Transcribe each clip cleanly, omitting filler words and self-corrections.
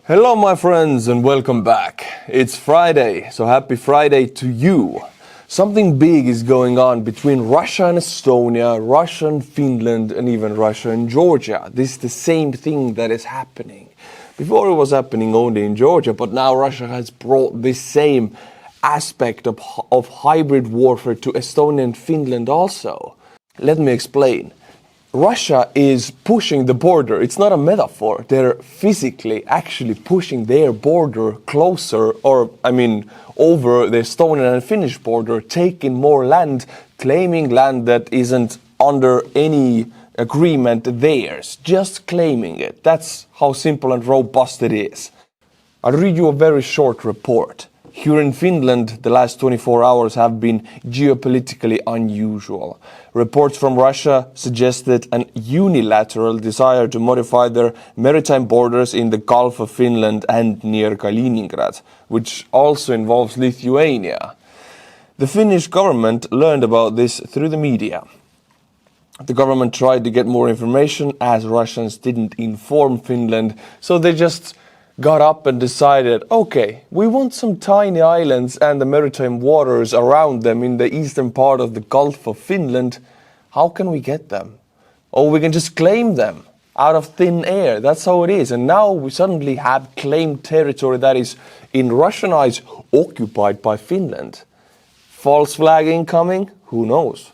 Hello my friends and welcome back. It's Friday, so happy Friday to you. Something big is going on between Russia and Estonia, Russia and Finland, and even Russia and Georgia. This is the same thing that is happening. Before it was happening only in Georgia, but now Russia has brought this same aspect of hybrid warfare to Estonia and Finland also. Let me explain. Russia is pushing the border. It's not a metaphor. They're physically actually pushing their border closer, over the Estonian and Finnish border, taking more land, claiming land that isn't under any agreement theirs, just claiming it. That's how simple and robust it is. I'll read you a very short report. Here in Finland, the last 24 hours have been geopolitically unusual. Reports from Russia suggested an unilateral desire to modify their maritime borders in the Gulf of Finland and near Kaliningrad, which also involves Lithuania. The Finnish government learned about this through the media. The government tried to get more information as Russians didn't inform Finland, so they just got up and decided, okay, we want some tiny islands and the maritime waters around them in the eastern part of the Gulf of Finland. How can we get them? Oh, we can just claim them out of thin air. That's how it is. And now we suddenly have claimed territory that is, in Russian eyes, occupied by Finland. False flag incoming? Who knows?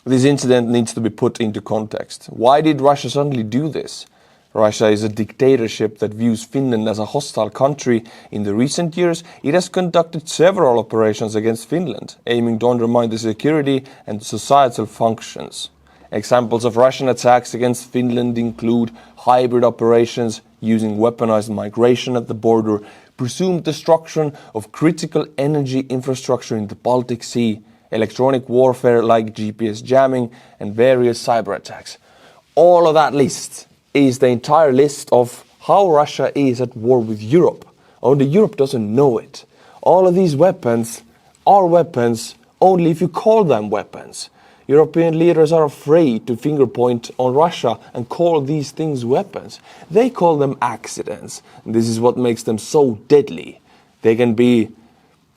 This incident needs to be put into context. Why did Russia suddenly do this? Russia is a dictatorship that views Finland as a hostile country. In the recent years, it has conducted several operations against Finland, aiming to undermine the security and societal functions. Examples of Russian attacks against Finland include hybrid operations using weaponized migration at the border, presumed destruction of critical energy infrastructure in the Baltic Sea, electronic warfare like GPS jamming, and various cyber attacks. All of that list is the entire list of how Russia is at war with Europe. Only Europe doesn't know it. All of these weapons are weapons only if you call them weapons. European leaders are afraid to finger point on Russia and call these things weapons. They call them accidents. And this is what makes them so deadly. They can be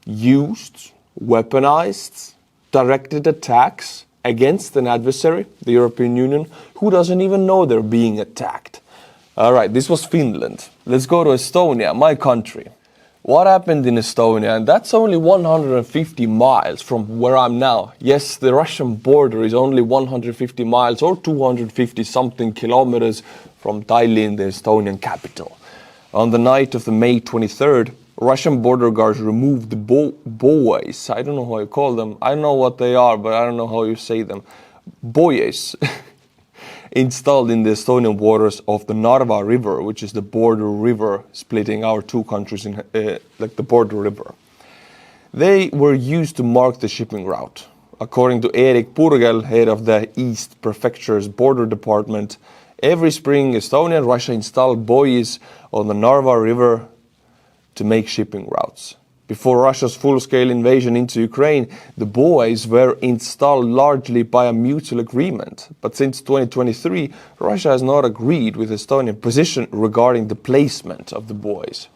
used, weaponized, directed attacks against an adversary, the European Union, who doesn't even know they're being attacked. All right, this was Finland. Let's go to Estonia, my country. What happened in Estonia? And that's only 150 miles from where I'm now. Yes, the Russian border is only 150 miles or 250 something kilometers from Tallinn, the Estonian capital. On the night of the May 23rd, Russian border guards removed the buoys. I don't know how you call them. I know what they are, but I don't know how you say them. Buoys installed in the Estonian waters of the Narva River, which is the border river splitting our two countries in like the border river. They were used to mark the shipping route. According to Erik Purgel, head of the East Prefecture's border department, every spring Estonia and Russia installed buoys on the Narva River to make shipping routes. Before Russia's full-scale invasion into Ukraine, the buoys were installed largely by a mutual agreement. But since 2023, Russia has not agreed with Estonian position regarding the placement of the buoys.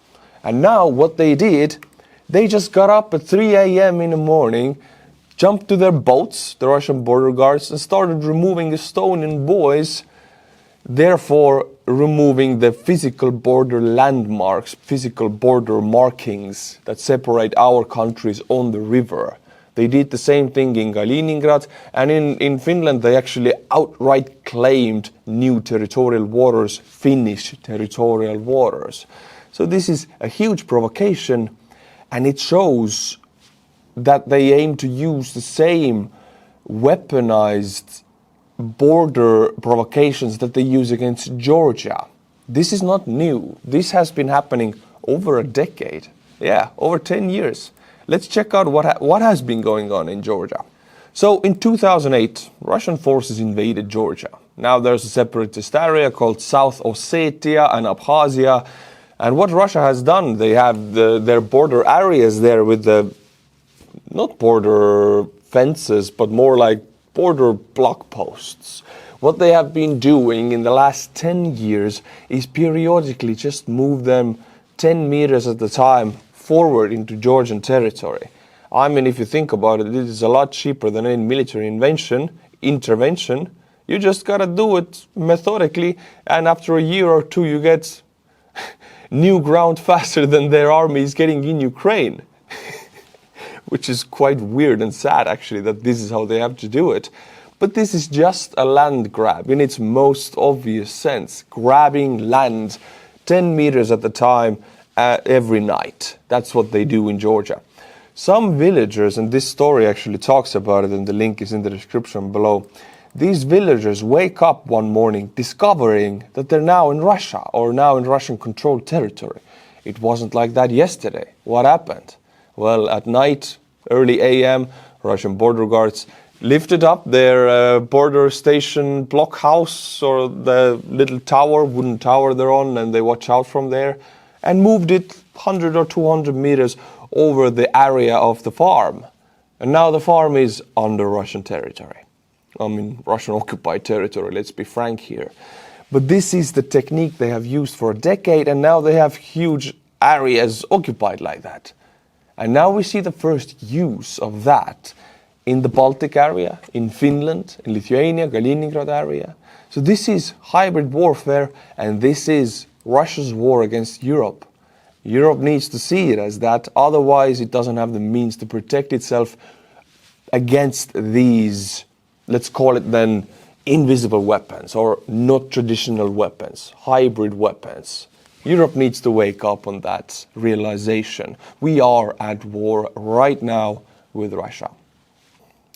And now what they did, they just got up at 3 a.m. in the morning, jumped to their boats, the Russian border guards, and started removing Estonian buoys, therefore removing the physical border landmarks, physical border markings that separate our countries on the river. They did the same thing in Kaliningrad, and in Finland they actually outright claimed new territorial waters, Finnish territorial waters. So this is a huge provocation, and it shows that they aim to use the same weaponized border provocations that they use against Georgia. This is not new. This has been happening over a decade. Yeah, over 10 years. Let's check out what has been going on in Georgia. So in 2008, Russian forces invaded Georgia. Now there's a separatist area called South Ossetia and Abkhazia. And what Russia has done, they have their border areas there with the, not border fences, but more like border block posts. What they have been doing in the last 10 years is periodically just move them 10 meters at a time forward into Georgian territory. I mean, if you think about it, this is a lot cheaper than any military intervention. You just gotta do it methodically, and after a year or two you get new ground faster than their army is getting in Ukraine. Which is quite weird and sad, actually, that this is how they have to do it. But this is just a land grab in its most obvious sense. Grabbing land 10 meters at a time every night. That's what they do in Georgia. Some villagers, and this story actually talks about it, and the link is in the description below. These villagers wake up one morning discovering that they're now in Russia, or now in Russian-controlled territory. It wasn't like that yesterday. What happened? Well, at night, early AM, Russian border guards lifted up their border station blockhouse, or the little tower, wooden tower they're on, and they watch out from there, and moved it 100 or 200 meters over the area of the farm. And now the farm is under Russian territory. I mean, Russian occupied territory, let's be frank here. But this is the technique they have used for a decade, and now they have huge areas occupied like that. And now we see the first use of that in the Baltic area, in Finland, in Lithuania, Kaliningrad area. So this is hybrid warfare, and this is Russia's war against Europe. Europe needs to see it as that, otherwise it doesn't have the means to protect itself against these, let's call it then, invisible weapons, or not traditional weapons, hybrid weapons. Europe needs to wake up on that realization. We are at war right now with Russia.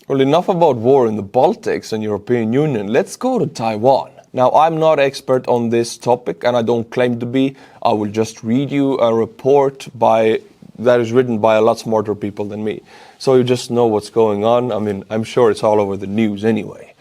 Well, enough about war in the Baltics and European Union. Let's go to Taiwan. Now, I'm not expert on this topic, and I don't claim to be. I will just read you a report that is written by a lot smarter people than me. So you just know what's going on. I mean, I'm sure it's all over the news anyway.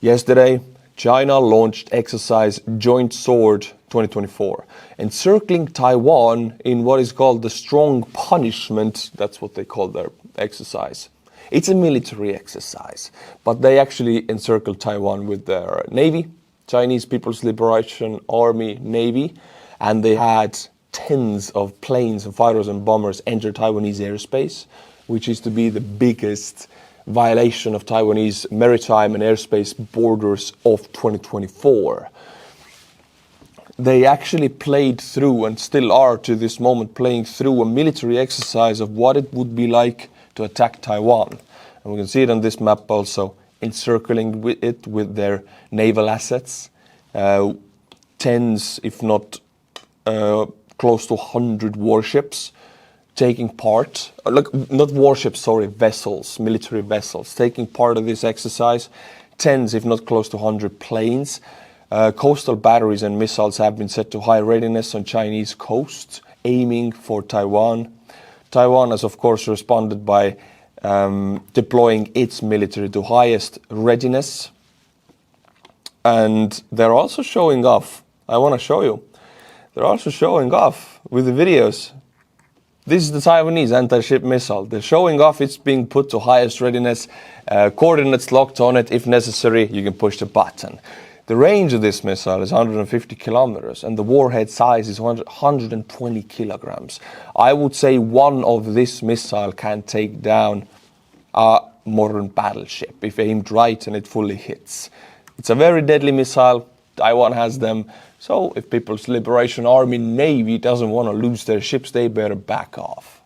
Yesterday, China launched exercise Joint Sword 2024, encircling Taiwan in what is called the Strong Punishment. That's what they call their exercise. It's a military exercise, but they actually encircled Taiwan with their navy, Chinese People's Liberation Army Navy, and they had tens of planes and fighters and bombers enter Taiwanese airspace, which is to be the biggest violation of Taiwanese maritime and airspace borders of 2024. They actually played through, and still are to this moment, playing through a military exercise of what it would be like to attack Taiwan. And we can see it on this map also, encircling it with their naval assets, tens, if not close to 100 warships taking part, not warships, sorry, vessels, military vessels, taking part of this exercise, tens, if not close to 100 planes. Coastal batteries and missiles have been set to high readiness on Chinese coasts, aiming for Taiwan. Taiwan has, of course, responded by deploying its military to highest readiness. And they're also showing off. I want to show you. They're also showing off with the videos. This is the Taiwanese anti-ship missile. They're showing off it's being put to highest readiness, coordinates locked on it. If necessary, you can push the button. The range of this missile is 150 kilometers, and the warhead size is 120 kilograms. I would say one of this missile can take down a modern battleship if aimed right and it fully hits. It's a very deadly missile. Taiwan has them. So if People's Liberation Army Navy doesn't want to lose their ships, they better back off.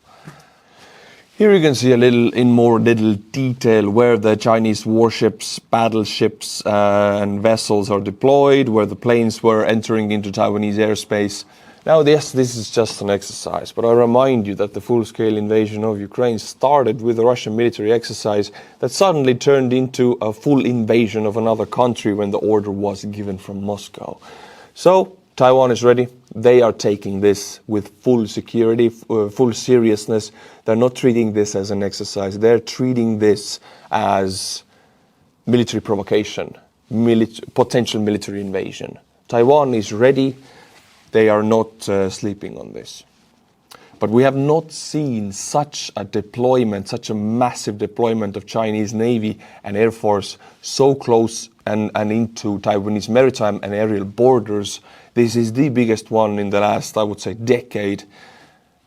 Here you can see a little in more little detail where the Chinese warships, battleships and vessels are deployed, where the planes were entering into Taiwanese airspace. Now, yes, this is just an exercise, but I remind you that the full-scale invasion of Ukraine started with a Russian military exercise that suddenly turned into a full invasion of another country when the order was given from Moscow. So, Taiwan is ready. They are taking this with full security, full seriousness. They're not treating this as an exercise. They're treating this as military provocation, potential military invasion. Taiwan is ready. They are not sleeping on this. But we have not seen such a deployment, such a massive deployment of Chinese Navy and Air Force so close and into Taiwanese maritime and aerial borders. This is the biggest one in the last, I would say, decade.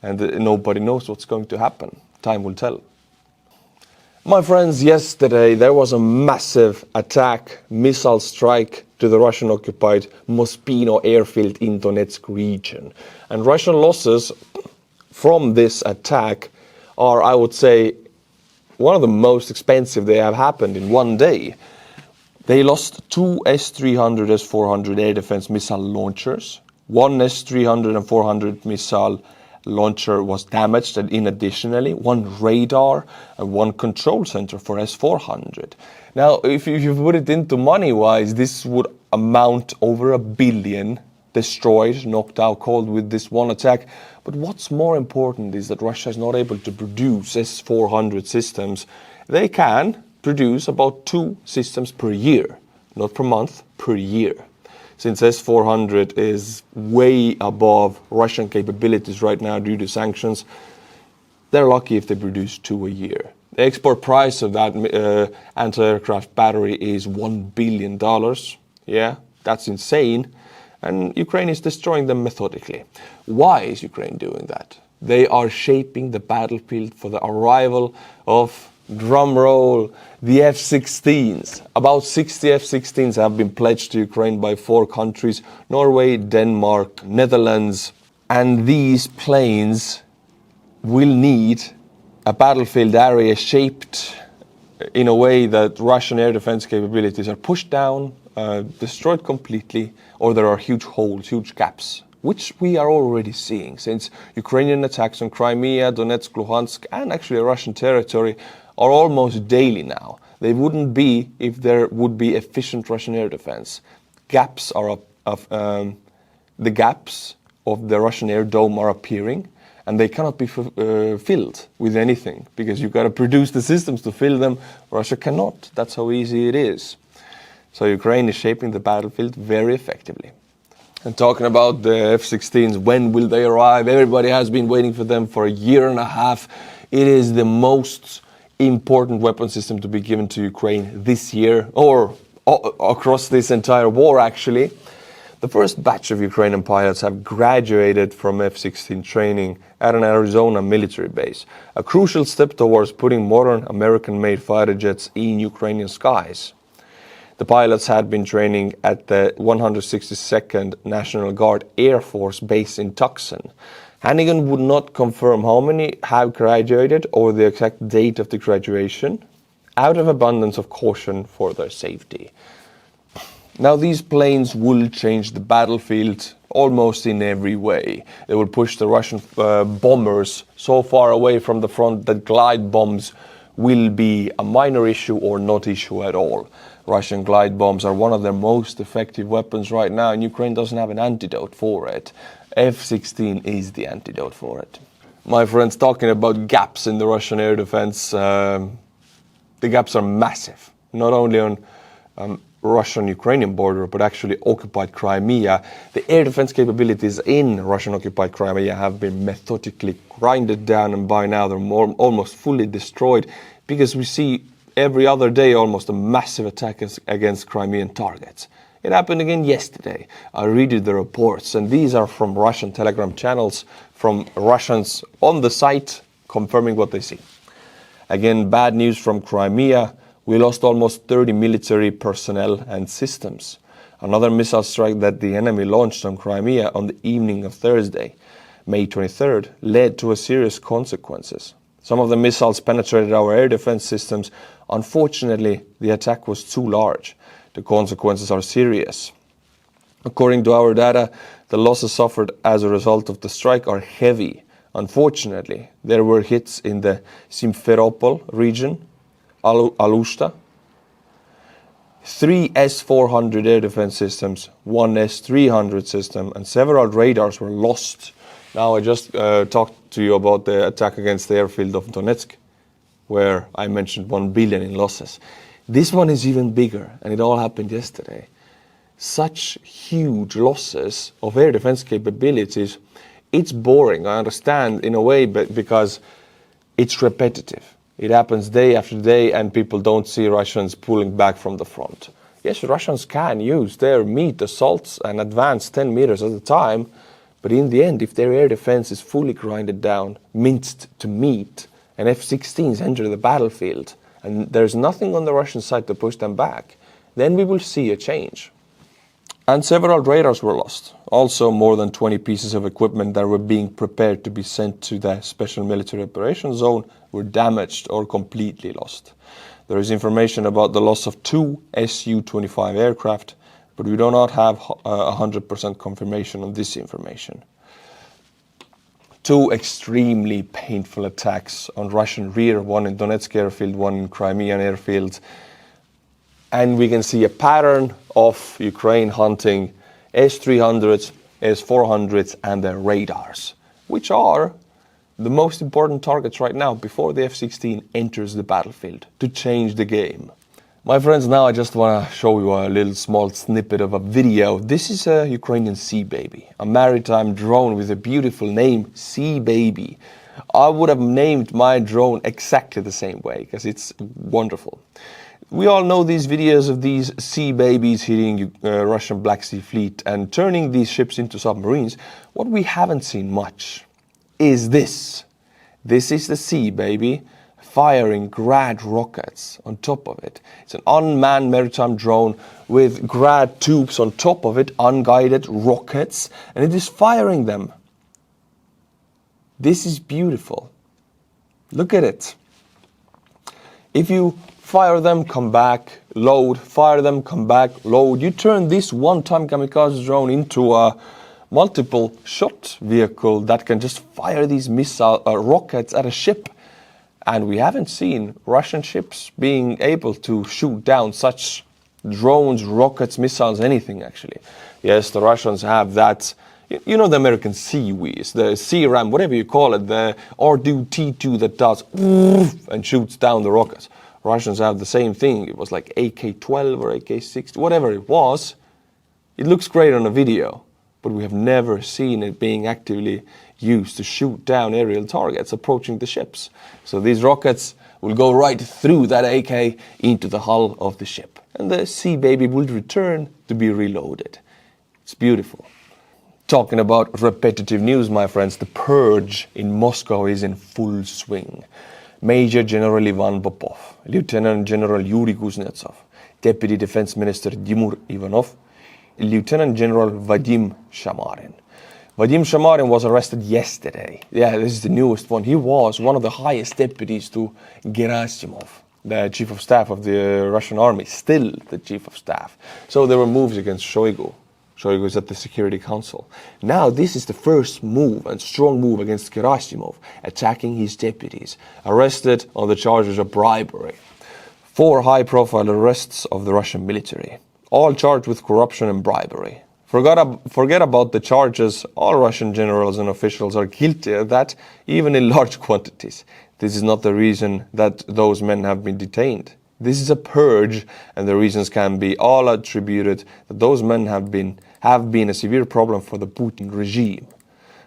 And nobody knows what's going to happen. Time will tell. My friends, yesterday there was a massive attack, missile strike to the Russian-occupied Mospino airfield in Donetsk region. And Russian losses from this attack are, I would say, one of the most expensive they have happened in one day. They lost 2 S-300, S-400 air defense missile launchers. One S-300 and 400 missile launcher was damaged, and additionally, one radar and one control center for S-400. Now, if you put it into money-wise, this would amount over $1 billion destroyed, knocked out cold with this one attack. But what's more important is that Russia is not able to produce S-400 systems. They can produce about 2 systems per year, not per month, per year. Since S-400 is way above Russian capabilities right now due to sanctions, they're lucky if they produce 2 a year. The export price of that anti-aircraft battery is $1 billion. Yeah, that's insane. And Ukraine is destroying them methodically. Why is Ukraine doing that? They are shaping the battlefield for the arrival of, drum roll, the F-16s. About 60 F-16s have been pledged to Ukraine by 4 countries: Norway, Denmark, Netherlands. And these planes will need a battlefield area shaped in a way that Russian air defense capabilities are pushed down, destroyed completely, or there are huge holes, huge gaps, which we are already seeing since Ukrainian attacks on Crimea, Donetsk, Luhansk, and actually Russian territory are almost daily now. They wouldn't be if there would be efficient Russian air defense. The gaps of the Russian air dome are appearing, and they cannot be filled with anything because you've got to produce the systems to fill them. Russia cannot. That's how easy it is. So Ukraine is shaping the battlefield very effectively. And talking about the F-16s, when will they arrive? Everybody has been waiting for them for a year and a half. It is the most important weapon system to be given to Ukraine this year, or across this entire war actually. The first batch of Ukrainian pilots have graduated from F-16 training at an Arizona military base, a crucial step towards putting modern American-made fighter jets in Ukrainian skies. The pilots had been training at the 162nd National Guard Air Force Base in Tucson. Hannigan would not confirm how many have graduated or the exact date of the graduation, out of abundance of caution for their safety. Now, these planes will change the battlefield almost in every way. They will push the Russian bombers so far away from the front that glide bombs will be a minor issue or not issue at all. Russian glide bombs are one of their most effective weapons right now, and Ukraine doesn't have an antidote for it. F-16 is the antidote for it. My friends, talking about gaps in the Russian air defense, the gaps are massive. Not only on Russian-Ukrainian border, but actually occupied Crimea. The air defense capabilities in Russian-occupied Crimea have been methodically grinded down, and by now they're almost fully destroyed, because we see every other day almost a massive attack against Crimean targets. It happened again yesterday. I read the reports, and these are from Russian Telegram channels, from Russians on the site confirming what they see. Again, bad news from Crimea. We lost almost 30 military personnel and systems. Another missile strike that the enemy launched on Crimea on the evening of Thursday, May 23rd, led to serious consequences. Some of the missiles penetrated our air defense systems. Unfortunately, the attack was too large. The consequences are serious. According to our data, the losses suffered as a result of the strike are heavy. Unfortunately, there were hits in the Simferopol region, Alushta, 3 S-400 air defense systems, 1 S-300 system, and several radars were lost. Now, I just talked to you about the attack against the airfield of Donetsk, where I mentioned 1 billion in losses. This one is even bigger, and it all happened yesterday. Such huge losses of air defense capabilities It's boring, I understand, in a way, but because it's repetitive. It happens day after day, and people don't see Russians pulling back from the front. Yes, Russians can use their meat assaults and advance 10 meters at a time, but in the end, if their air defense is fully grinded down, minced to meat, and F-16s enter the battlefield, and there's nothing on the Russian side to push them back, then we will see a change. And several radars were lost. Also, more than 20 pieces of equipment that were being prepared to be sent to the Special Military Operations Zone were damaged or completely lost. There is information about the loss of 2 Su-25 aircraft, but we do not have 100% confirmation on this information. 2 extremely painful attacks on Russian rear, one in Donetsk airfield, one in Crimean airfield. And we can see a pattern of Ukraine hunting S-300s, S-400s and their radars, which are the most important targets right now before the F-16 enters the battlefield to change the game. My friends, now I just want to show you a little small snippet of a video. This is a Ukrainian Sea Baby, a maritime drone with a beautiful name, Sea Baby. I would have named my drone exactly the same way because it's wonderful. We all know these videos of these sea babies hitting Russian Black Sea Fleet and turning these ships into submarines. What we haven't seen much is this. This is the Sea Baby firing grad rockets on top of it. It's an unmanned maritime drone with grad tubes on top of it, unguided rockets, and it is firing them. This is beautiful. Look at it. If you fire them, come back, load, fire them, come back, load. You turn this one-time kamikaze drone into a multiple shot vehicle that can just fire these missile rockets at a ship. And we haven't seen Russian ships being able to shoot down such drones, rockets, missiles, anything actually. Yes, the Russians have that, you know, the American Seawees, the C-RAM, whatever you call it, the R2-T2 that does and shoots down the rockets. Russians have the same thing. It was like AK-12 or AK-60, whatever it was. It looks great on a video, but we have never seen it being actively used to shoot down aerial targets approaching the ships. So these rockets will go right through that AK into the hull of the ship. And the Sea Baby will return to be reloaded. It's beautiful. Talking about repetitive news, my friends, the Purge in Moscow is in full swing. Major General Ivan Popov, Lieutenant General Yuri Kuznetsov, Deputy Defense Minister Timur Ivanov, Lieutenant General Vadim Shamarin. Vadim Shamarin was arrested yesterday. Yeah, this is the newest one. He was one of the highest deputies to Gerasimov, the Chief of Staff of the Russian Army, still the Chief of Staff. So there were moves against Shoigu. Shoigu is at the Security Council. Now this is the first move and strong move against Gerasimov, attacking his deputies, arrested on the charges of bribery. 4 high-profile arrests of the Russian military, all charged with corruption and bribery. Forget about the charges. All Russian generals and officials are guilty of that, even in large quantities. This is not the reason that those men have been detained. This is a purge, and the reasons can be all attributed that those men have been a severe problem for the Putin regime.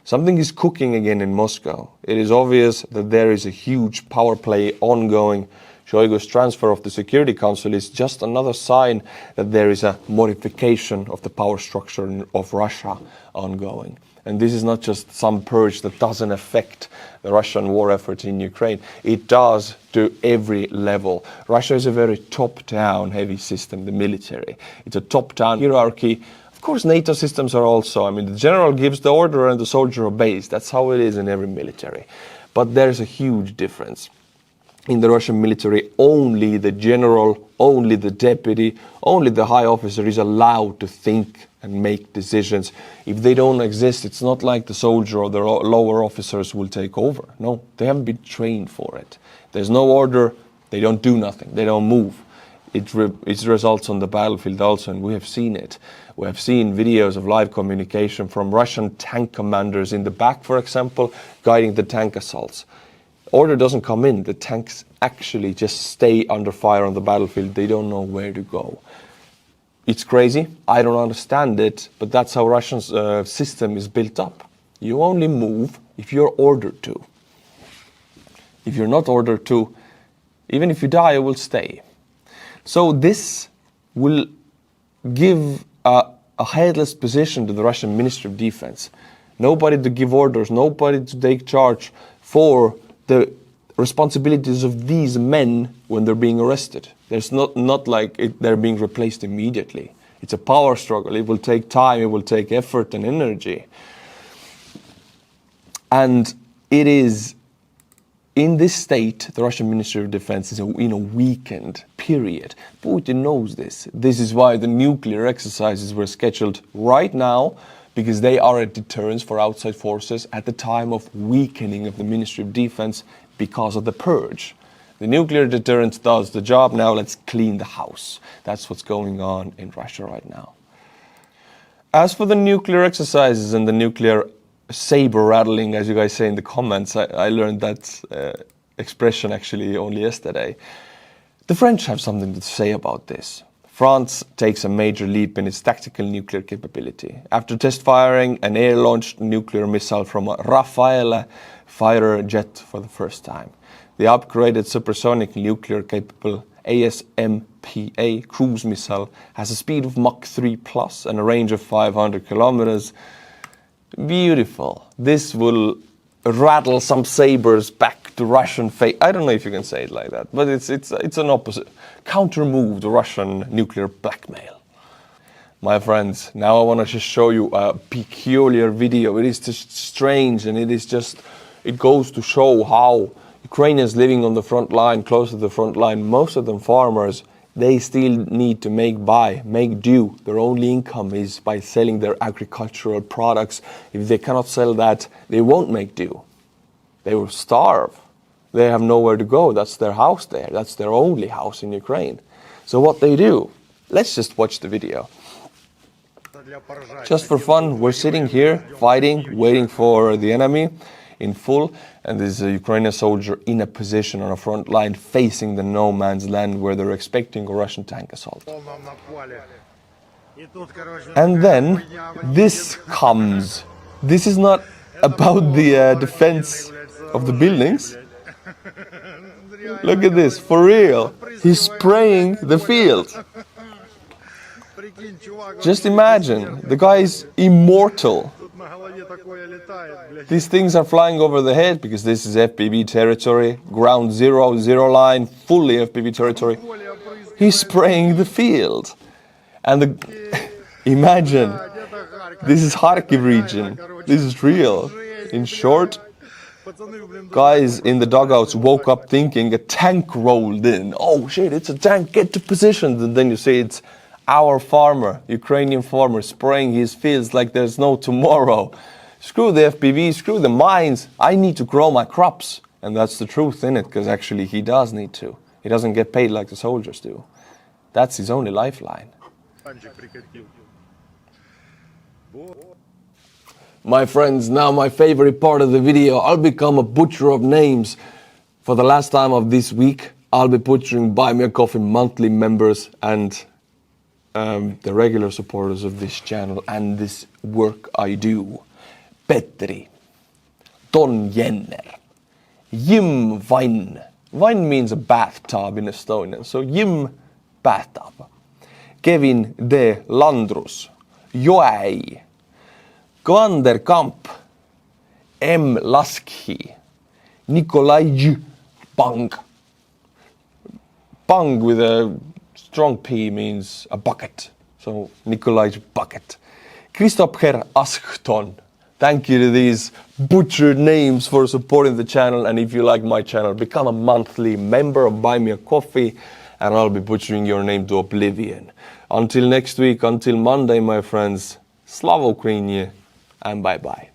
Something is cooking again in Moscow. It is obvious that there is a huge power play ongoing. Shoigu's transfer of the Security Council is just another sign that there is a modification of the power structure of Russia ongoing. And this is not just some purge that doesn't affect the Russian war effort in Ukraine. It does to every level. Russia is a very top-down heavy system, the military. It's a top-down hierarchy. Of course, NATO systems are also. I mean, the general gives the order and the soldier obeys. That's how it is in every military. But there's a huge difference. In the Russian military, only the general, only the deputy, only the high officer is allowed to think and make decisions. If they don't exist, it's not like the soldier or the lower officers will take over. No, they haven't been trained for it. There's no order, they don't do nothing, they don't move. It results on the battlefield also, and we have seen it. We have seen videos of live communication from Russian tank commanders in the back, for example, guiding the tank assaults. Order doesn't come in, the tanks actually just stay under fire on the battlefield. They don't know where to go. It's crazy, I don't understand it, but that's how Russian system is built up. You only move if you're ordered to. If you're not ordered to, even if you die, you will stay. So this will give a headless position to the Russian Ministry of Defense. Nobody to give orders, nobody to take charge for the responsibilities of these men when they're being arrested. There's not like they're being replaced immediately. It's a power struggle. It will take time, it will take effort and energy. And it is in this state, the Russian Ministry of Defense is in a weakened period. Putin knows this. This is why the nuclear exercises were scheduled right now, because they are a deterrence for outside forces at the time of weakening of the Ministry of Defense because of the purge. The nuclear deterrent does the job. Now let's clean the house. That's what's going on in Russia right now. As for the nuclear exercises and the nuclear saber rattling, as you guys say in the comments, I learned that expression actually only yesterday. The French have something to say about this. France takes a major leap in its tactical nuclear capability. After test firing an air-launched nuclear missile from a Rafale fighter jet for the first time. The upgraded supersonic nuclear-capable ASMPA cruise missile has a speed of Mach 3 plus and a range of 500 kilometers. Beautiful. This will rattle some sabers back to Russian face. I don't know if you can say it like that, but it's an opposite counter move to Russian nuclear blackmail. My friends, now I want to just show you a peculiar video. It is just strange, and it goes to show how Ukrainians living on the front line, close to the front line, most of them farmers, they still need to make do. Their only income is by selling their agricultural products. If they cannot sell that, they won't make do. They will starve. They have nowhere to go. That's their house there. That's their only house in Ukraine. So what they do, let's just watch the video. Just for fun, we're sitting here fighting, waiting for the enemy in full, and there's a Ukrainian soldier in a position on a front line facing the no man's land where they're expecting a Russian tank assault. And then this comes. This is not about the defense of the buildings. Look at this, for real. He's spraying the field. Just imagine, the guy is immortal. These things are flying over the head because this is FPV territory, ground zero, zero line, fully FPV territory. He's spraying the field. And imagine, this is Kharkiv region. This is real. In short, guys in the dugouts woke up thinking a tank rolled in. Oh shit, it's a tank, get to positions. And then you see it's our farmer, Ukrainian farmer, spraying his fields like there's no tomorrow. Screw the FPV, screw the mines. I need to grow my crops. And that's the truth in it, because actually he does need to. He doesn't get paid like the soldiers do. That's his only lifeline. My friends, now my favorite part of the video. I'll become a butcher of names. For the last time of this week, I'll be butchering Buy Me a Coffee monthly members and the regular supporters of this channel and this work I do. Petteri, Ton Jenner, Jim Vain. Vain means a bathtub in Estonian, so Jim bathtub. Kevin D. Landrus, Joei, Kvander Kamp, M. Laskhi, Nikolaj Pang. Pang with a strong P means a bucket, so Nikolaj Bucket. Kristoffer Askton. Thank you to these butchered names for supporting the channel, and if you like my channel, become a monthly member of Buy Me a Coffee, and I'll be butchering your name to oblivion. Until next week, until Monday, my friends, Slava Ukraini, and bye-bye.